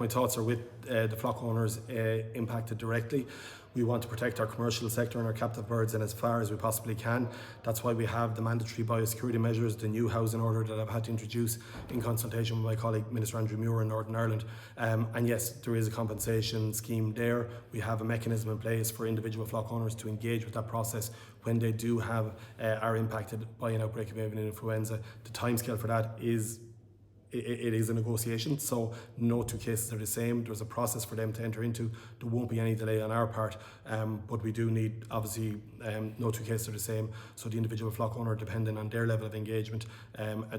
My thoughts are with the flock owners impacted directly. We want to protect our commercial sector and our captive birds in as far as we possibly can. That's why we have the mandatory biosecurity measures, the new housing order that I've had to introduce in consultation with my colleague Minister Andrew Muir in Northern Ireland. And yes, there is a compensation scheme there. We have a mechanism in place for individual flock owners to engage with that process when they do have are impacted by an outbreak of avian influenza. The timescale for that is it is a negotiation, so no two cases are the same. There's a process for them to enter into. There won't be any delay on our part, but we do need, obviously, no two cases are the same, so the individual flock owner, depending on their level of engagement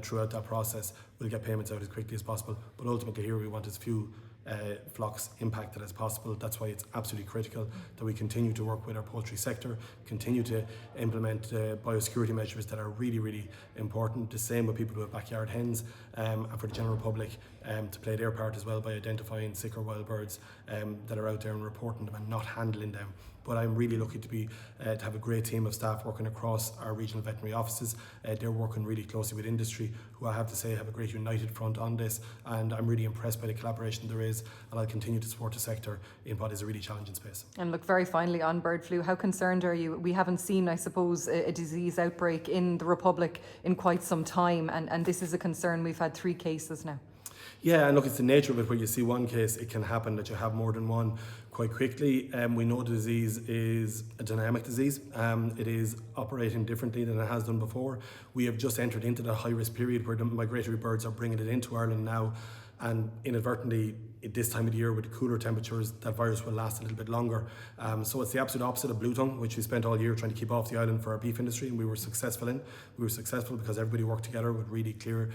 throughout that process, will get payments out as quickly as possible. But ultimately here we want as few flocks impacted as possible. That's why it's absolutely critical that we continue to work with our poultry sector, continue to implement biosecurity measures that are really, really important. The same with people who have backyard hens, and for the general public to play their part as well by identifying sick or wild birds that are out there and reporting them and not handling them. But I'm really lucky to have a great team of staff working across our regional veterinary offices. They're working really closely with industry, who I have to say have a great united front on this, and I'm really impressed by the collaboration there is, and I'll continue to support the sector in what is a really challenging space. And look, very finally on bird flu, how concerned are you? We haven't seen, I suppose, a disease outbreak in the Republic in quite some time, and this is a concern. We've had 3 cases now. Yeah, and look, it's the nature of it. Where you see one case, it can happen that you have more than one quite quickly. We know the disease is a dynamic disease. It is operating differently than it has done before. We have just entered into the high-risk period where the migratory birds are bringing it into Ireland now, and inadvertently, at this time of the year with the cooler temperatures, that virus will last a little bit longer. So it's the absolute opposite of blue tongue, which we spent all year trying to keep off the island for our beef industry, and we were successful in. We were successful because everybody worked together with really clear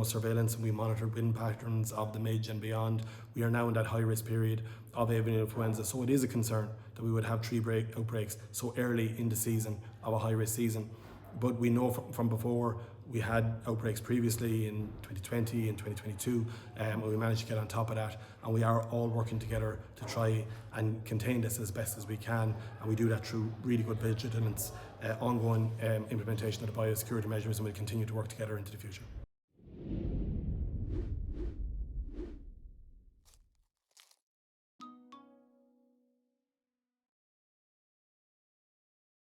surveillance, and we monitored wind patterns of the midge and beyond. We are now in that high-risk period of avian influenza, so it is a concern that we would have 3 outbreaks so early in the season of a high-risk season. But we know from before, we had outbreaks previously in 2020 and 2022, and we managed to get on top of that, and we are all working together to try and contain this as best as we can, and we do that through really good vigilance, ongoing implementation of the biosecurity measures, and we'll continue to work together into the future.